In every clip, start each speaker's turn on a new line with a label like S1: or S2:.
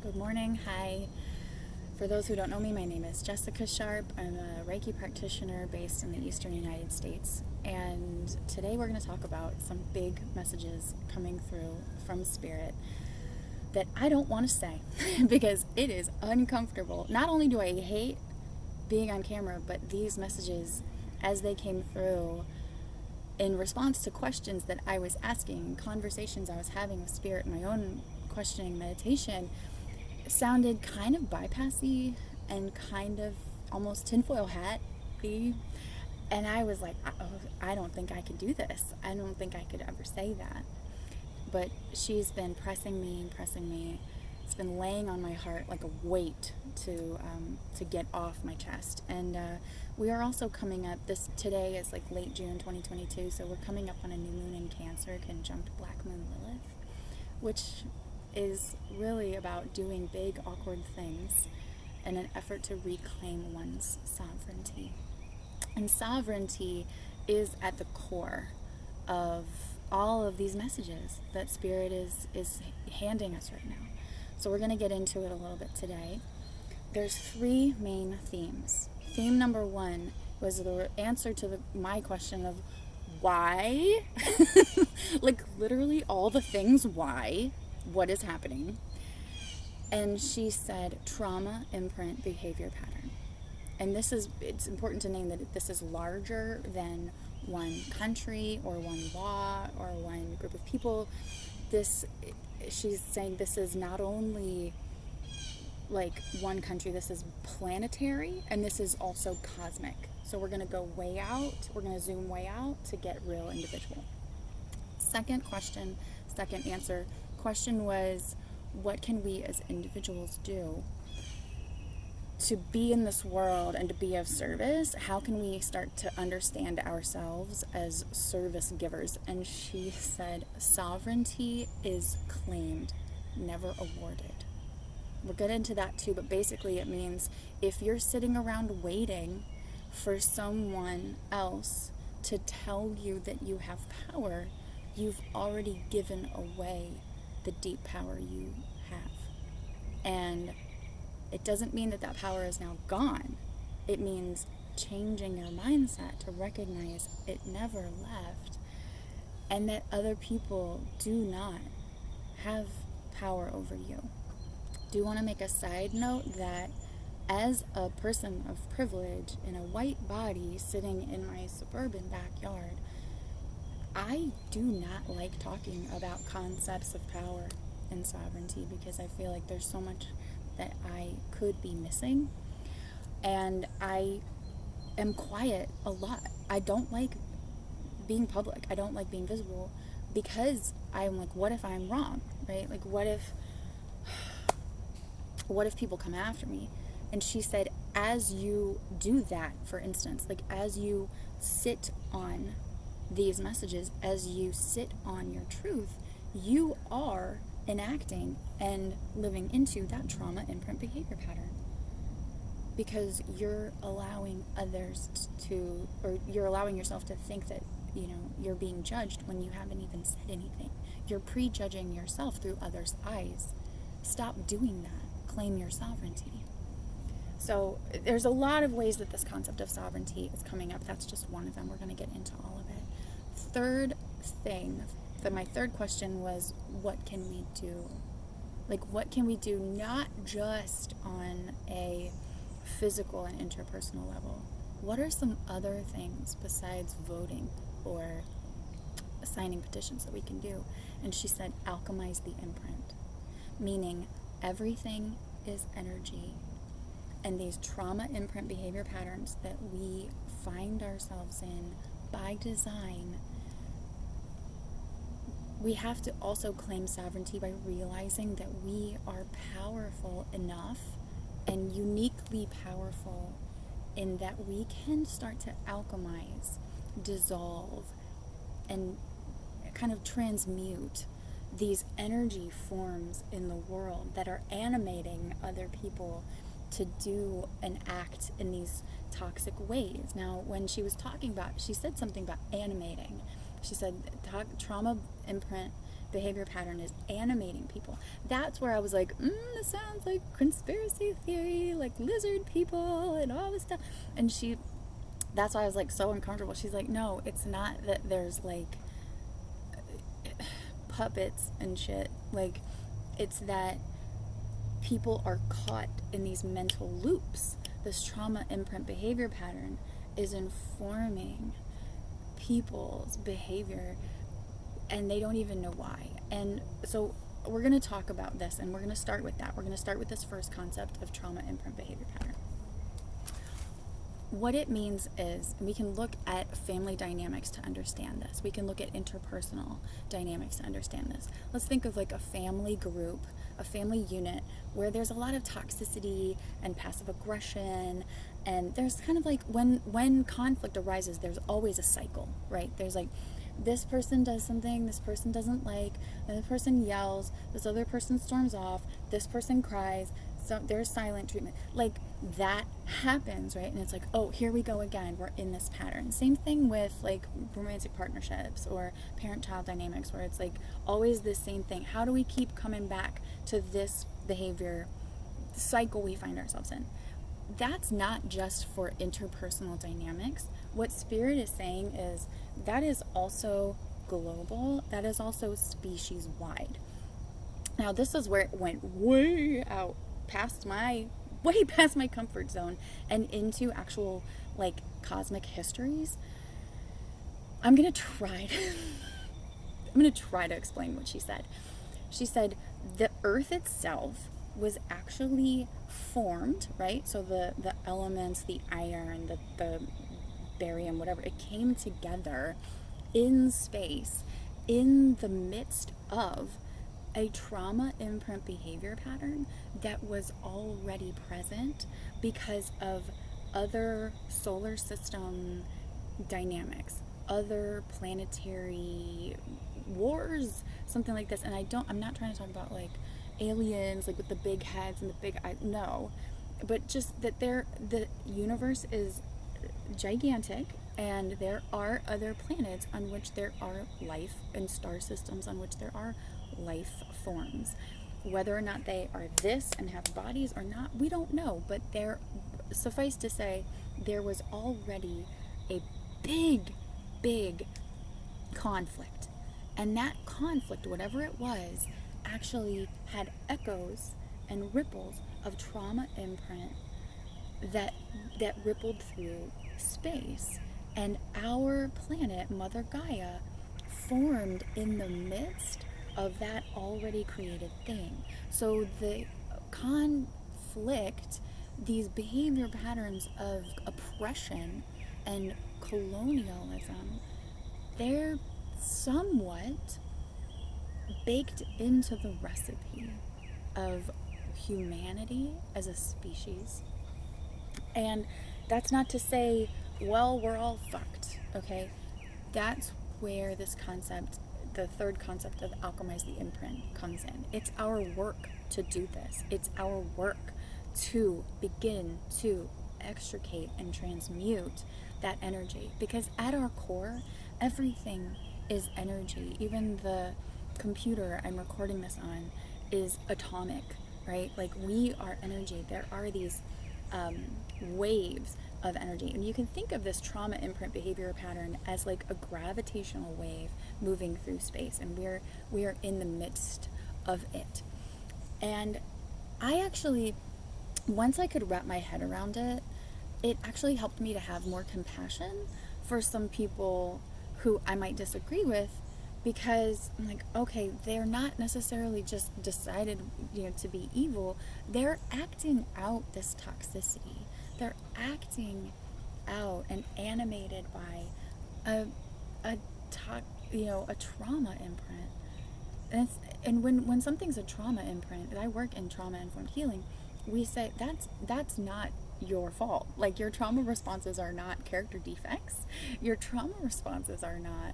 S1: Good morning. Hi. For those who don't know me, my name is Jessica Sharp. I'm a Reiki practitioner based in the Eastern United States. And today we're going to talk about some big messages coming through from Spirit that I don't want to say because it is uncomfortable. Not only do I hate being on camera, but these messages, as they came through in response to questions that I was asking, conversations I was having with Spirit, my own questioning meditation, sounded kind of bypassy and kind of almost tinfoil hat-y. And I was like, I don't think I could do this. I don't think I could ever say that. But she's been pressing me. It's been laying on my heart like a weight to get off my chest. And we are also coming up, today is like late June 2022, so we're coming up on a new moon in Cancer conjunct Black Moon Lilith, which is really about doing big, awkward things in an effort to reclaim one's sovereignty. And sovereignty is at the core of all of these messages that Spirit is handing us right now. So we're going to get into it a little bit today. There's three main themes. Theme number one was the answer to my question of why? Like literally all the things why. What is happening? And she said trauma imprint behavior pattern. And it's important to name that this is larger than one country or one law or one group of people. She's saying this is not only like one country, this is planetary, and this is also cosmic. So we're going to go way out, we're going to zoom way out to get real individual. Second answer. Question was, what can we as individuals do to be in this world and to be of service? How can we start to understand ourselves as service givers? And she said, sovereignty is claimed, never awarded. We'll get into that too, but basically it means if you're sitting around waiting for someone else to tell you that you have power, you've already given away the deep power you have. And it doesn't mean that power is now gone. It means changing your mindset to recognize it never left, and that other people do not have power over you. Do want to make a side note that as a person of privilege in a white body sitting in my suburban backyard, I do not like talking about concepts of power and sovereignty because I feel like there's so much that I could be missing. And I am quiet a lot. I don't like being public. I don't like being visible because I'm like, what if I'm wrong, right? Like, what if people come after me? And she said, as you do that, for instance, like as you sit on these messages, as you sit on your truth, you are enacting and living into that trauma imprint behavior pattern, because you're allowing others or you're allowing yourself to think that you're being judged when you haven't even said anything. You're prejudging yourself through others' eyes. Stop doing that. Claim your sovereignty. So there's a lot of ways that this concept of sovereignty is coming up. That's just one of them. We're going to get into all of it. My third question was, what can we do? Like, what can we do not just on a physical and interpersonal level? What are some other things besides voting or signing petitions that we can do? And she said, alchemize the imprint, meaning everything is energy. And these trauma imprint behavior patterns that we find ourselves in by design, we have to also claim sovereignty by realizing that we are powerful enough and uniquely powerful in that we can start to alchemize, dissolve, and kind of transmute these energy forms in the world that are animating other people to do and act in these toxic ways. Now, when she was talking about, she said something about animating. She said trauma imprint behavior pattern is animating people. That's where I was like, this sounds like conspiracy theory, like lizard people and all this stuff. And that's why I was like so uncomfortable. She's like, no, it's not that there's like puppets and shit. Like, it's that people are caught in these mental loops. This trauma imprint behavior pattern is informing people's behavior, and they don't even know why. And so we're going to talk about this, and we're going to start with that. We're going to start with this first concept of trauma imprint behavior pattern. What it means is, we can look at family dynamics to understand this. We can look at interpersonal dynamics to understand this. Let's think of like a family group, a family unit, where there's a lot of toxicity and passive aggression, and there's kind of like when conflict arises, there's always a cycle, right? There's like, this person does something this person doesn't like, and the person yells, this other person storms off, this person cries, so there's silent treatment. Like, that happens, right? And it's like, oh, here we go again, we're in this pattern. Same thing with like romantic partnerships or parent-child dynamics, where it's like always the same thing. How do we keep coming back to this behavior cycle we find ourselves in? That's not just for interpersonal dynamics. What Spirit is saying is that is also global, that is also species-wide. Now, this is where it went way past my comfort zone and into actual like cosmic histories. I'm gonna try to explain what she said. She said the earth itself was actually formed, right? So the elements, the iron, the barium, whatever, it came together in space in the midst of a trauma imprint behavior pattern that was already present because of other solar system dynamics, other planetary wars, something like this. And I'm not trying to talk about like aliens, like with the big heads and the big eyes, no, but just that the universe is gigantic, and there are other planets on which there are life, and star systems on which there are life forms. Whether or not they are this and have bodies or not, we don't know, but suffice to say, there was already a big conflict, and that conflict, whatever it was, actually had echoes and ripples of trauma imprint that rippled through space. And our planet, Mother Gaia, formed in the midst of that already created thing. So the conflict, these behavior patterns of oppression and colonialism, they're somewhat baked into the recipe of humanity as a species. And that's not to say, well, we're all fucked, okay? That's where this concept, the third concept of Alchemize the Imprint, comes in. It's our work to do this. It's our work to begin to extricate and transmute that energy. Because at our core, everything is energy. Even the computer I'm recording this on is atomic, right? Like, we are energy. There are these waves of energy, and you can think of this trauma imprint behavior pattern as like a gravitational wave moving through space, and we are in the midst of it. And I actually, once I could wrap my head around it, it actually helped me to have more compassion for some people who I might disagree with, because I'm like, okay, they're not necessarily just decided, to be evil. They're acting out this toxicity. They're acting out and animated by a trauma imprint. And when something's a trauma imprint, and I work in trauma-informed healing, we say that's not your fault. Like, your trauma responses are not character defects. Your trauma responses are not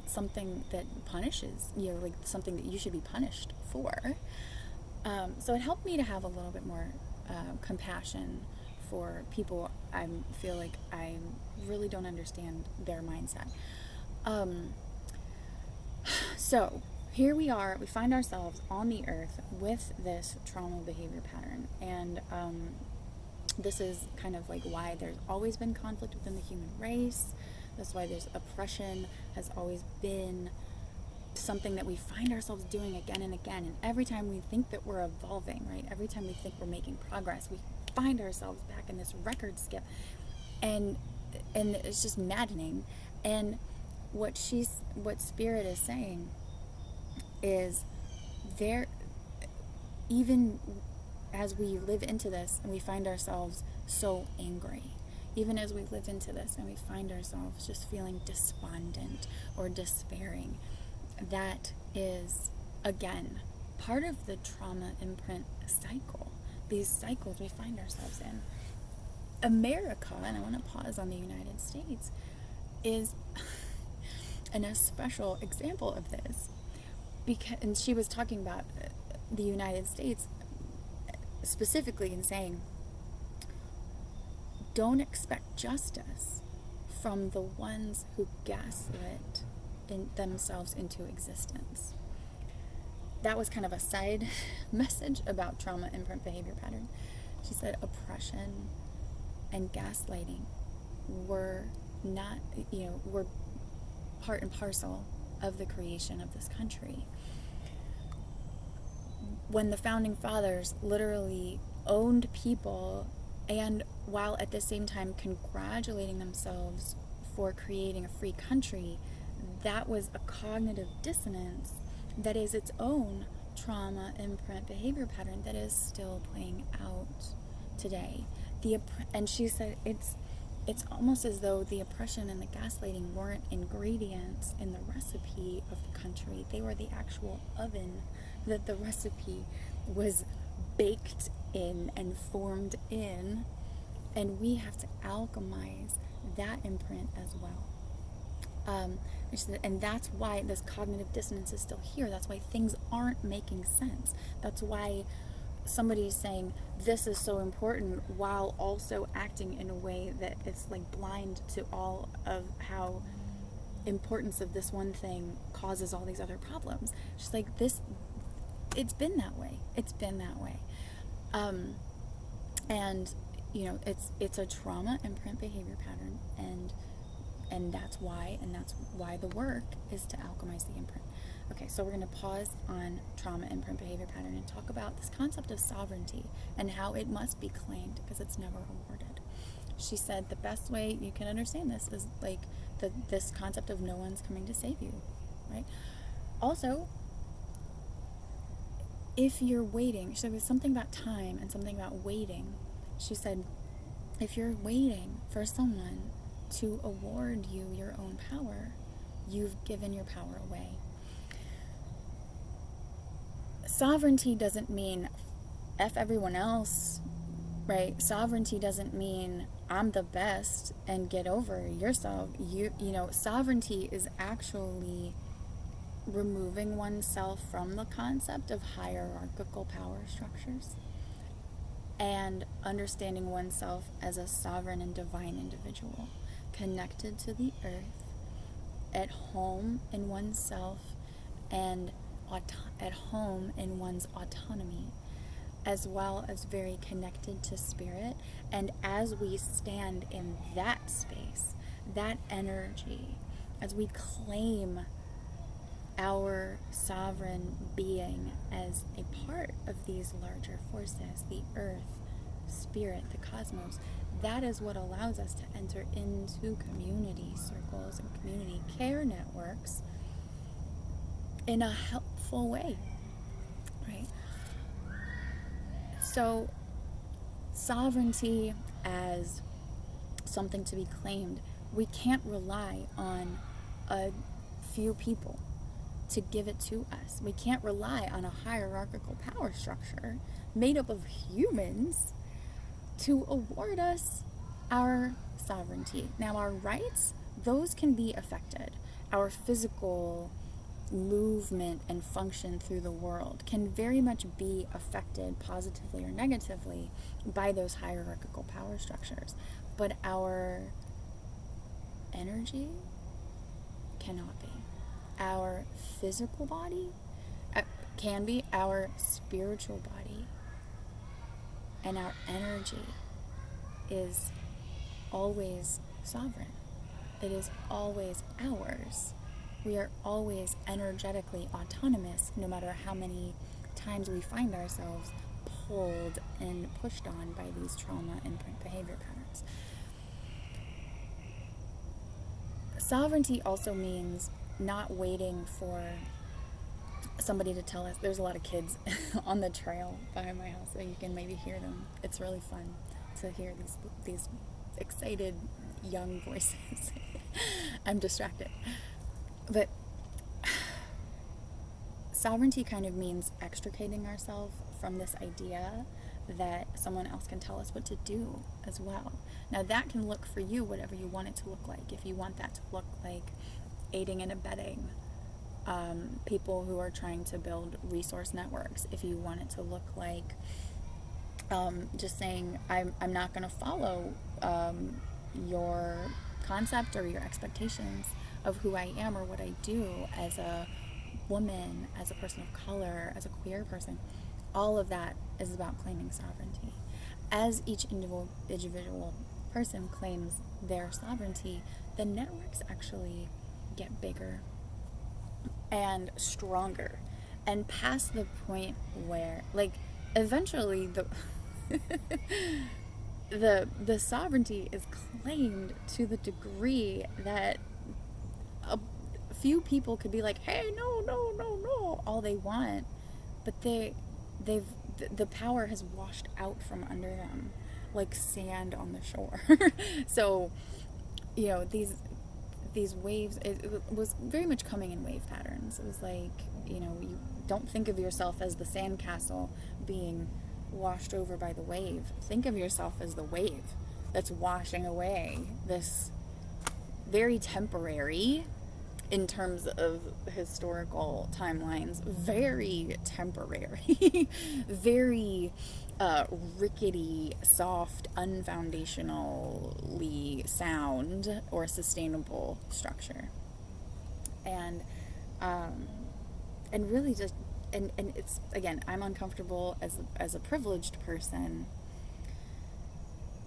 S1: something that punishes, like something that you should be punished for. So it helped me to have a little bit more compassion for people I feel like I really don't understand their mindset. So here we are, we find ourselves on the earth with this trauma behavior pattern. And this is kind of like why there's always been conflict within the human race. That's why there's oppression has always been something that we find ourselves doing again and again. And every time we think that we're evolving, right? Every time we think we're making progress, we find ourselves back in this record skip. And it's just maddening. And what Spirit is saying is there, even as we live into this and we find ourselves so angry, even as we live into this and we find ourselves just feeling despondent or despairing, that is, again, part of the trauma imprint cycle. These cycles we find ourselves in. America, and I want to pause on the United States, is a special example of this. And she was talking about the United States specifically and saying, don't expect justice from the ones who gaslit themselves into existence. That was kind of a side message about trauma imprint behavior pattern. She said oppression and gaslighting were not, were part and parcel of the creation of this country. When the founding fathers literally owned people, and while at the same time congratulating themselves for creating a free country, that was a cognitive dissonance that is its own trauma imprint behavior pattern that is still playing out today. And she said it's almost as though the oppression and the gaslighting weren't ingredients in the recipe of the country. They were the actual oven that the recipe was baked in and formed in. And we have to alchemize that imprint as well. And that's why this cognitive dissonance is still here. That's why things aren't making sense. That's why somebody's saying this is so important while also acting in a way that it's like blind to all of how importance of this one thing causes all these other problems. Just like this, it's been that way. And it's a trauma imprint behavior pattern, and that's why the work is to alchemize the imprint. Okay, so we're going to pause on trauma imprint behavior pattern and talk about this concept of sovereignty and how it must be claimed because it's never awarded. She said the best way you can understand this is like this concept of no one's coming to save you, right? Also, if you're waiting, so there's something about time and something about waiting. She said, if you're waiting for someone to award you your own power, you've given your power away. Sovereignty doesn't mean F everyone else, right? Sovereignty doesn't mean I'm the best and get over yourself. Sovereignty is actually removing oneself from the concept of hierarchical power structures and understanding oneself as a sovereign and divine individual, connected to the earth, at home in oneself, and at home in one's autonomy, as well as very connected to spirit. And as we stand in that space, that energy, as we claim our sovereign being as a part of these larger forces, the earth, spirit, the cosmos, that is what allows us to enter into community circles and community care networks in a helpful way, right? So sovereignty as something to be claimed, we can't rely on a few people to give it to us. We can't rely on a hierarchical power structure made up of humans to award us our sovereignty. Now, our rights, those can be affected. Our physical movement and function through the world can very much be affected positively or negatively by those hierarchical power structures. But our energy cannot be. our physical body, can be our spiritual body, and our energy is always sovereign. It is always ours. We are always energetically autonomous, no matter how many times we find ourselves pulled and pushed on by these trauma imprint behavior patterns. Sovereignty also means not waiting for somebody to tell us. There's a lot of kids on the trail behind my house, so you can maybe hear them. It's really fun to hear these excited young voices. I'm distracted. But sovereignty kind of means extricating ourselves from this idea that someone else can tell us what to do as well. Now that can look for you whatever you want it to look like. If you want that to look like aiding and abetting people who are trying to build resource networks, if you want it to look like just saying, I'm not going to follow your concept or your expectations of who I am or what I do as a woman, as a person of color, as a queer person. All of that is about claiming sovereignty. As each individual person claims their sovereignty, the networks actually get bigger and stronger, and past the point where, like, eventually the sovereignty is claimed to the degree that a few people could be like, hey, no, all they want, but the power has washed out from under them like sand on the shore. So, you know, these waves, it was very much coming in wave patterns. It was like, you know, you don't think of yourself as the sandcastle being washed over by the wave. Think of yourself as the wave that's washing away this very temporary, in terms of historical timelines, very temporary, very rickety, soft, unfoundationally sound or sustainable structure. And really just, and it's, again, I'm uncomfortable as a privileged person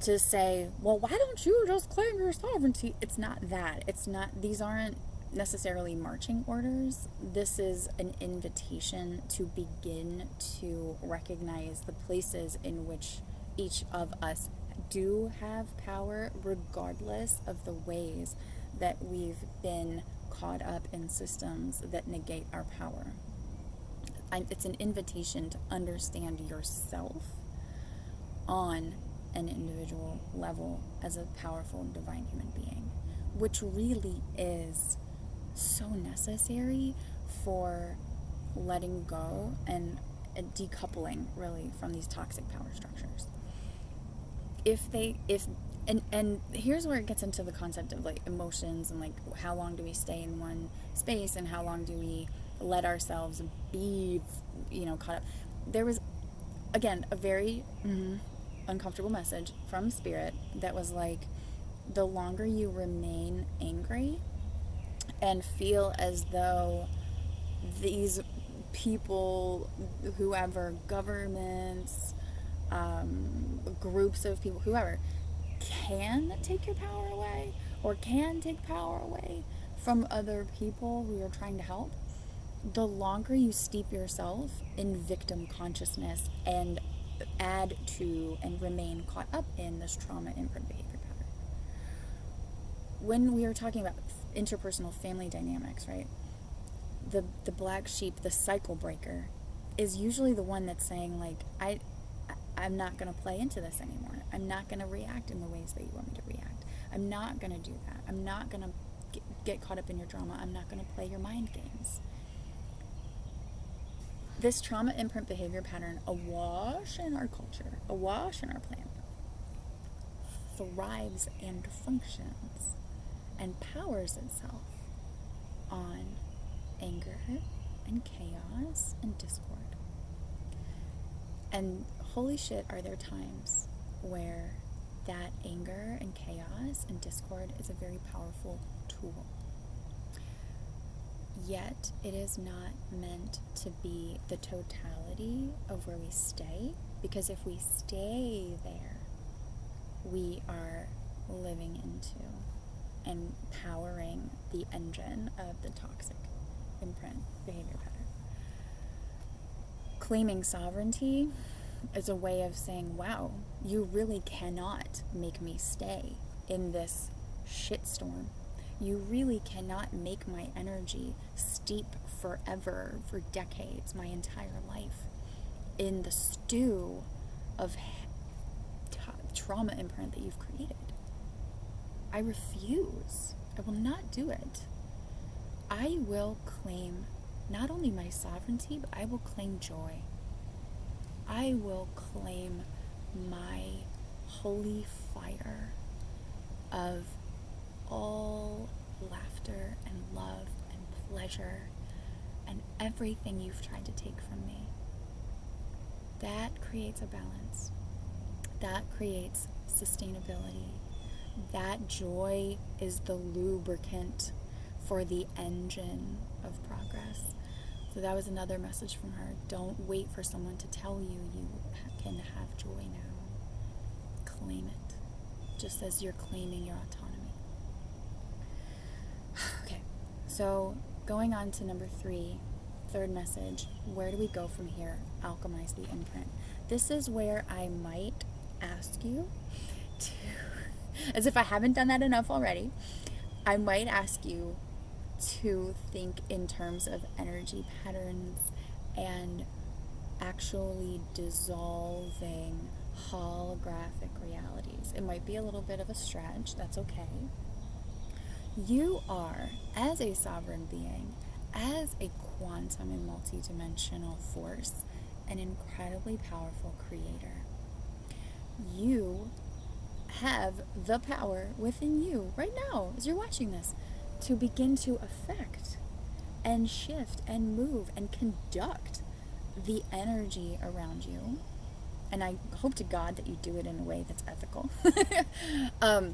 S1: to say, well, why don't you just claim your sovereignty? It's not that. It's not, these aren't necessarily marching orders. This is an invitation to begin to recognize the places in which each of us do have power, regardless of the ways that we've been caught up in systems that negate our power. It's an invitation to understand yourself on an individual level as a powerful and divine human being, which really is so necessary for letting go and decoupling really from these toxic power structures. And here's where it gets into the concept of like emotions and like how long do we stay in one space and how long do we let ourselves be, you know, caught up. There was, again, a very uncomfortable message from Spirit that was like, the longer you remain angry and feel as though these people, whoever, governments, groups of people, whoever, can take your power away or can take power away from other people who you're trying to help, the longer you steep yourself in victim consciousness and add to and remain caught up in this trauma imprint behavior pattern. When we are talking about interpersonal family dynamics, right, the black sheep, the cycle breaker, is usually the one that's saying like, I'm not going to play into this anymore. I'm not going to react in the ways that you want me to react. I'm not going to do that. I'm not going to get caught up in your drama. I'm not going to play your mind games. This trauma imprint behavior pattern, awash in our culture, awash in our planet, thrives and functions and powers itself on anger and chaos and discord. And holy shit, are there times where that anger and chaos and discord is a very powerful tool. Yet it is not meant to be the totality of where we stay, because if we stay there, we are living into and powering the engine of the toxic imprint behavior pattern. Claiming sovereignty is a way of saying, wow, you really cannot make me stay in this shitstorm. You really cannot make my energy steep forever, for decades, my entire life, in the stew of trauma imprint that you've created. I refuse. I will not do it. I will claim not only my sovereignty, but I will claim joy. I will claim my holy fire of all laughter and love and pleasure and everything you've tried to take from me. That creates a balance. That creates sustainability. That joy is the lubricant for the engine of progress. So that was another message from her. Don't wait for someone to tell you you can have joy now. Claim it, just as you're claiming your autonomy. Okay, so going on to number 3, third message. Where do we go from here? Alchemize the imprint. This is where I might ask you to, as if I haven't done that enough already, I might ask you to think in terms of energy patterns and actually dissolving holographic realities. It might be a little bit of a stretch, that's okay. You are, as a sovereign being, as a quantum and multidimensional force, an incredibly powerful creator. You have the power within you right now, as you're watching this, to begin to affect and shift and move and conduct the energy around you. And I hope to God that you do it in a way that's ethical.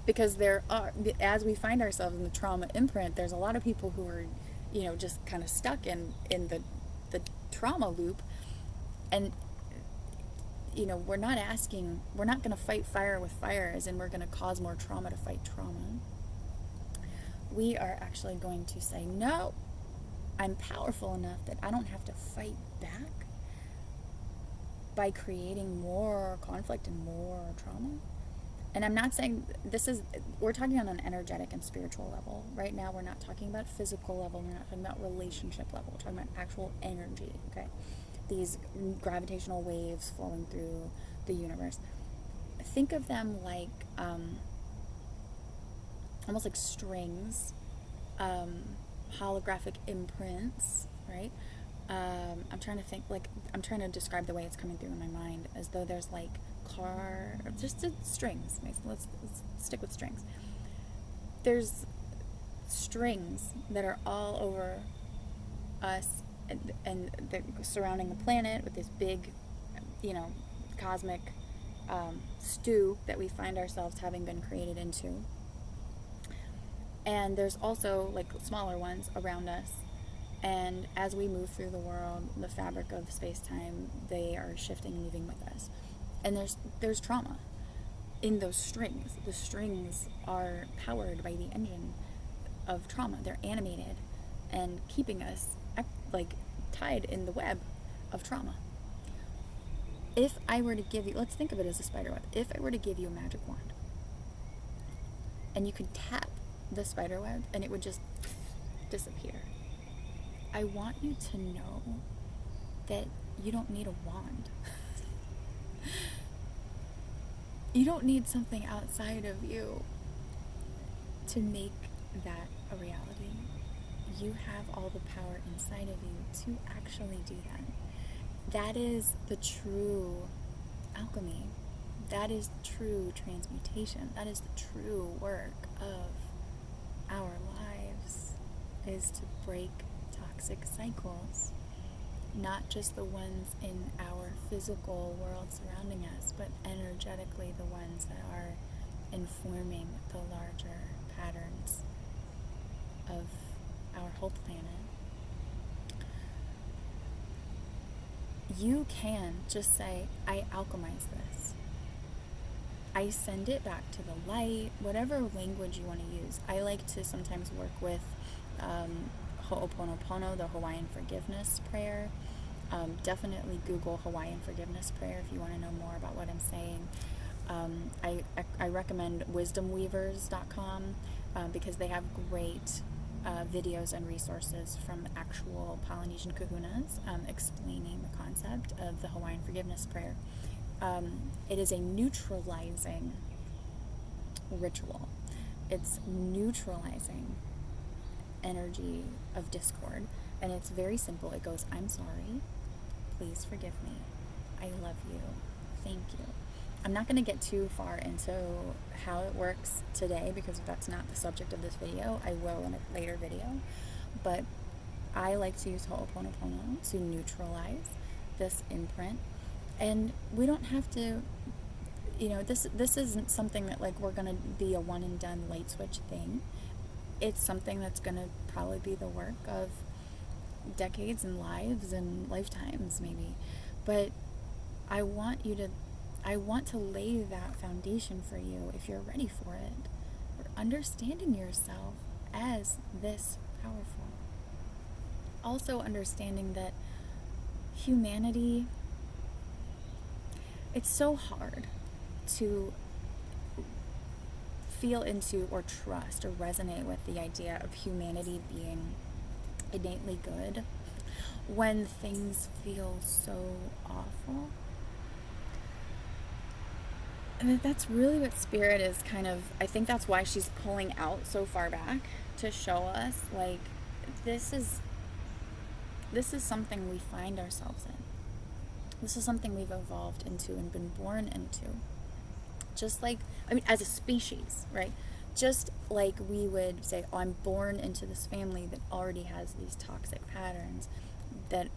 S1: Because there are, as we find ourselves in the trauma imprint, there's a lot of people who are, just kind of stuck in the trauma loop. And, we're not going to fight fire with fire, as in we're going to cause more trauma to fight trauma. We are actually going to say, no, I'm powerful enough that I don't have to fight back by creating more conflict and more trauma. And I'm not saying we're talking on an energetic and spiritual level. Right now, we're not talking about physical level. We're not talking about relationship level. We're talking about actual energy, okay? These gravitational waves flowing through the universe. Think of them like, almost like strings, holographic imprints, right? I'm trying to describe the way it's coming through in my mind, as though there's like strings. Let's stick with strings. There's strings that are all over us and they're surrounding the planet with this big, cosmic stew that we find ourselves having been created into. And there's also like smaller ones around us. And as we move through the world, the fabric of space-time, they are shifting and moving with us. And there's trauma in those strings. The strings are powered by the engine of trauma. They're animated and keeping us tied in the web of trauma. If I were to give you, let's think of it as a spider web. If I were to give you a magic wand and you could tap the spider web and it would just disappear, I want you to know that you don't need a wand. You don't need something outside of you to make that a reality. You have all the power inside of you to actually do that. That is the true alchemy. That is true transmutation. That is the true work of our lives, is to break toxic cycles. Not just the ones in our physical world surrounding us, but energetically the ones that are informing the larger patterns of our whole planet you can just say, I alchemize this. I send it back to the light, whatever language you want to use. I like to sometimes work with Ho'oponopono, the Hawaiian forgiveness prayer. Definitely Google Hawaiian forgiveness prayer if you want to know more about what I'm saying. I recommend wisdomweavers.com because they have great videos and resources from actual Polynesian kahunas explaining the concept of the Hawaiian forgiveness prayer. It is a neutralizing ritual. It's neutralizing energy of discord, and it's very simple. It goes, I'm sorry, please forgive me, I love you, thank you. I'm not going to get too far into how it works today because that's not the subject of this video. I will in a later video, but I like to use Ho'oponopono to neutralize this imprint. And we don't have to, this isn't something that like we're going to be a one and done light switch thing. It's something that's going to probably be the work of decades and lives and lifetimes maybe. But I want to lay that foundation for you if you're ready for it. Or understanding yourself as this powerful. Also understanding that humanity, it's so hard to feel into or trust or resonate with the idea of humanity being innately good when things feel so awful. And that's really what Spirit is kind of, I think that's why she's pulling out so far back to show us, like, this is something we find ourselves in. This is something we've evolved into and been born into. Just like, as a species, right? Just like we would say, oh, I'm born into this family that already has these toxic patterns that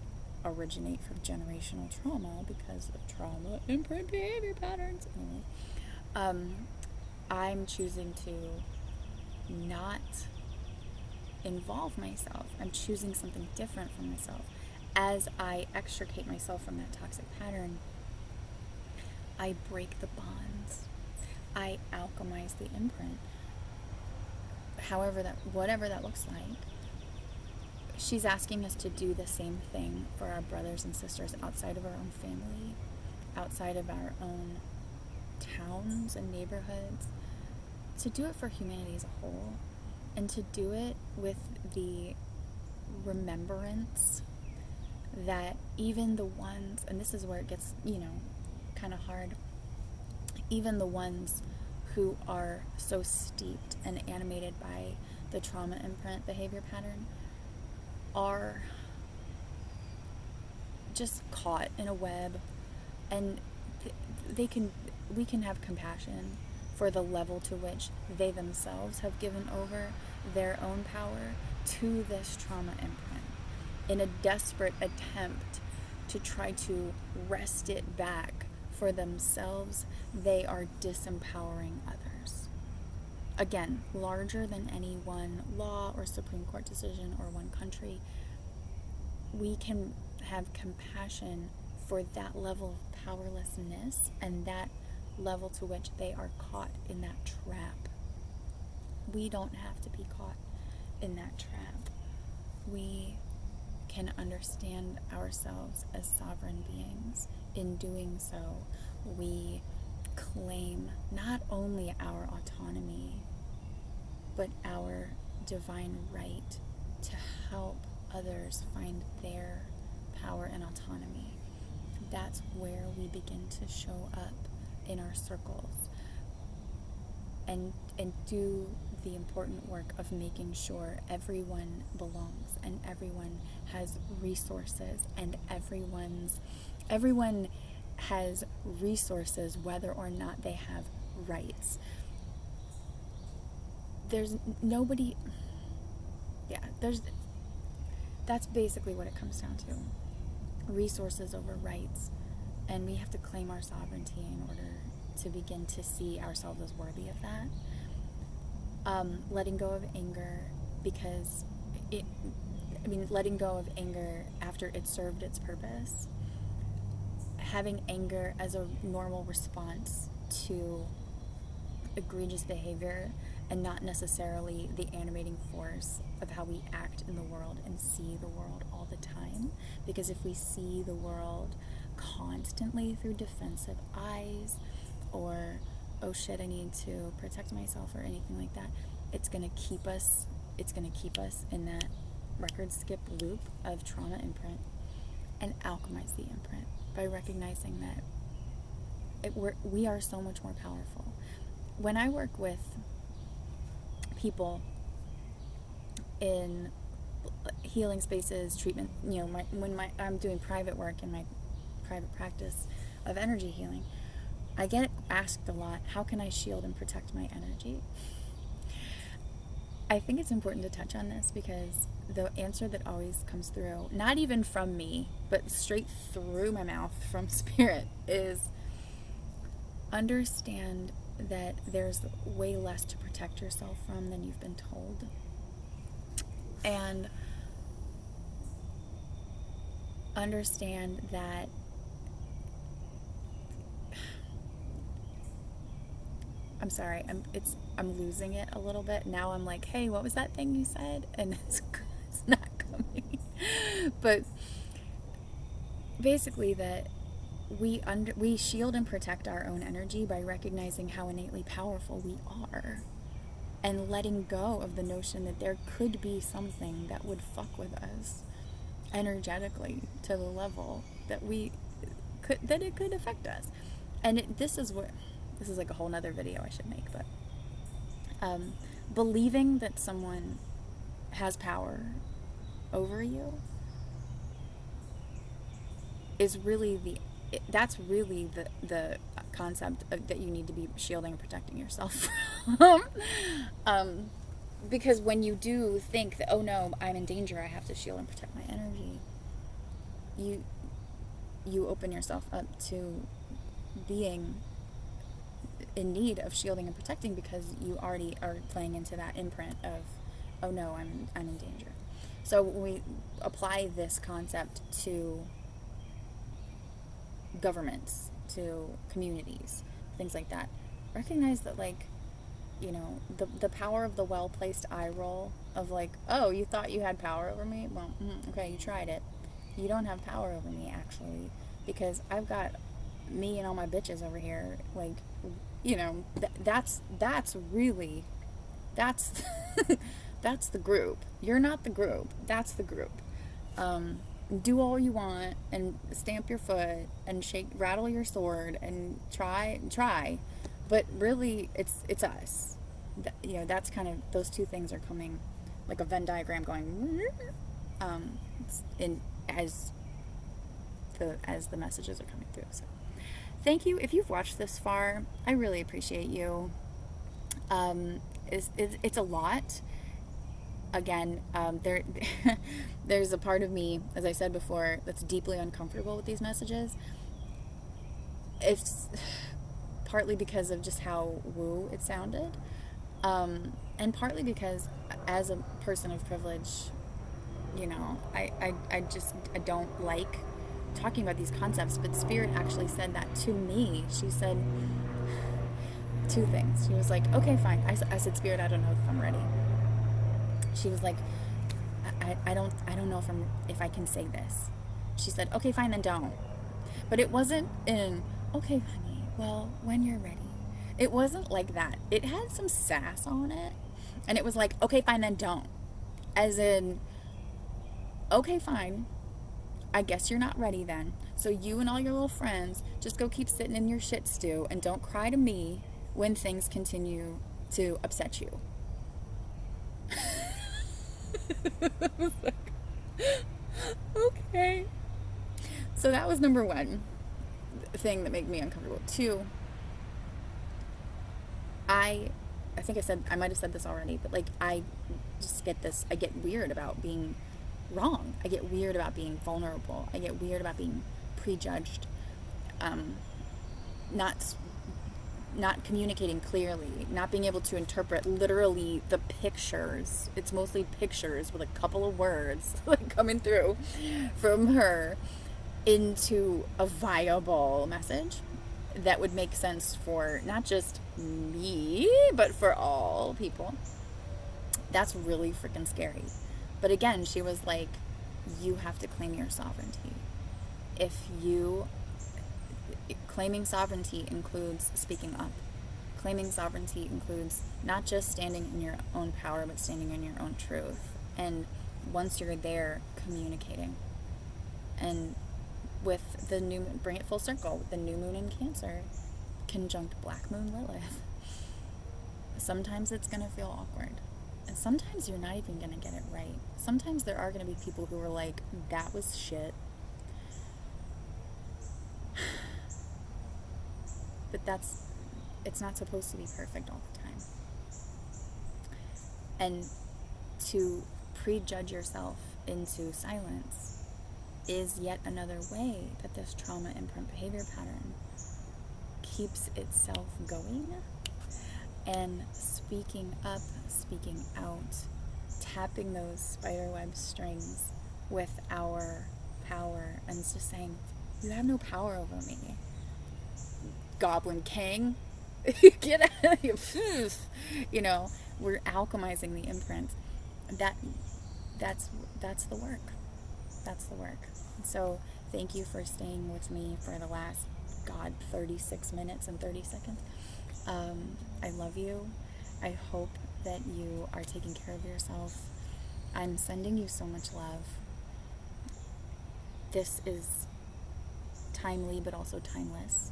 S1: originate from generational trauma because of trauma imprint behavior patterns. Anyway, I'm choosing to not involve myself. I'm choosing something different for myself. As I extricate myself from that toxic pattern, I break the bonds. I alchemize the imprint. Whatever that looks like. She's asking us to do the same thing for our brothers and sisters outside of our own family, outside of our own towns and neighborhoods, to do it for humanity as a whole, and to do it with the remembrance that even the ones, and this is where it gets, kind of hard, even the ones who are so steeped and animated by the trauma imprint behavior pattern are just caught in a web, and we can have compassion for the level to which they themselves have given over their own power to this trauma imprint in a desperate attempt to try to wrest it back for themselves. They are disempowering others. Again, larger than any one law or Supreme Court decision or one country, we can have compassion for that level of powerlessness and that level to which they are caught in that trap. We don't have to be caught in that trap. We can understand ourselves as sovereign beings. In doing so, we claim not only our autonomy, but our divine right to help others find their power and autonomy. That's where we begin to show up in our circles and do the important work of making sure everyone belongs and everyone has resources and everyone has resources whether or not they have rights. That's basically what it comes down to. Resources over rights. And we have to claim our sovereignty in order to begin to see ourselves as worthy of that. Letting go of anger letting go of anger after it served its purpose. having anger as a normal response to egregious behavior and not necessarily the animating force of how we act in the world and see the world all the time. Because if we see the world constantly through defensive eyes, or oh shit, I need to protect myself, or anything like that, it's gonna keep us in that record skip loop of trauma imprint. And alchemize the imprint by recognizing that we are so much more powerful. When I work with people in healing spaces, treatment, when I'm doing private work in my private practice of energy healing, I get asked a lot, how can I shield and protect my energy? I think it's important to touch on this because the answer that always comes through, not even from me, but straight through my mouth from spirit, is understand that there's way less to protect yourself from than you've been told. And understand that I'm sorry, I'm losing it a little bit. Now I'm like, hey, what was that thing you said? And it's not coming. But basically that we shield and protect our own energy by recognizing how innately powerful we are, and letting go of the notion that there could be something that would fuck with us energetically to the level that it could affect us. And this is like a whole nother video I should make, but believing that someone has power over you is really that's really the concept that you need to be shielding and protecting yourself from. Because when you do think that, oh no, I'm in danger, I have to shield and protect my energy, you open yourself up to being in need of shielding and protecting, because you already are playing into that imprint of, oh no, I'm in danger. So when we apply this concept to governments, to communities, things like that, recognize that, like, the power of the well-placed eye roll of like, oh, you thought you had power over me? Well, okay, you tried it. You don't have power over me, actually, because I've got me and all my bitches over here. Like, that's that's the group. You're not the group. That's the group. Do all you want and stamp your foot and rattle your sword and try, but really it's us. That's kind of, those two things are coming like a Venn diagram going as the messages are coming through. So thank you if you've watched this far. I really appreciate you. It's a lot. Again, there's a part of me, as I said before, that's deeply uncomfortable with these messages. It's partly because of just how woo it sounded, and partly because as a person of privilege, I don't like talking about these concepts, but Spirit actually said that to me. She said two things. She was like, okay, fine. I said, Spirit, I don't know if I'm ready. She was like, I don't know if I can say this. She said, okay, fine, then don't. But it wasn't in, okay, honey, well, when you're ready. It wasn't like that. It had some sass on it. And it was like, okay, fine, then don't. As in, okay, fine, I guess you're not ready then. So you and all your little friends just go keep sitting in your shit stew and don't cry to me when things continue to upset you. Okay. So that was number one thing that made me uncomfortable. Two, I think I might have said this already, but like, I get weird about being wrong. I get weird about being vulnerable. I get weird about being prejudged. Not communicating clearly, not being able to interpret literally the pictures. It's mostly pictures with a couple of words like coming through from her. into a viable message that would make sense for not just me, but for all people. That's really freaking scary. But again, she was like, you have to claim your sovereignty. Claiming sovereignty includes speaking up. Claiming sovereignty includes not just standing in your own power, but standing in your own truth. And once you're there, communicating. And with the new, bring it full circle, with the new moon in Cancer, conjunct Black Moon Lilith, sometimes it's going to feel awkward. And sometimes you're not even going to get it right. Sometimes there are going to be people who are like, that was shit. But it's not supposed to be perfect all the time. And to prejudge yourself into silence is yet another way that this trauma imprint behavior pattern keeps itself going. And speaking up, speaking out, tapping those spiderweb strings with our power, and just saying, you have no power over me, Goblin King. Get out of here. You know, we're alchemizing the imprint. That's the work. That's the work. So thank you for staying with me for the last 36 minutes and 30 seconds. I love you. I hope that you are taking care of yourself. I'm sending you so much love. This is timely but also timeless.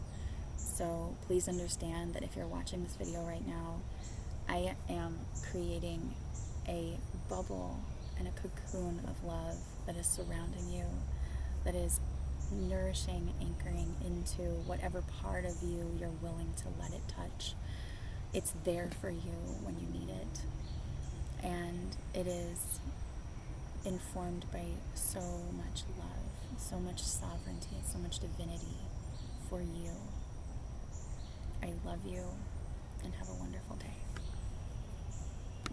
S1: So please understand that if you're watching this video right now, I am creating a bubble and a cocoon of love that is surrounding you, that is nourishing, anchoring into whatever part of you you're willing to let it touch. It's there for you when you need it. And it is informed by so much love, so much sovereignty, so much divinity for you. I love you, and have a wonderful day.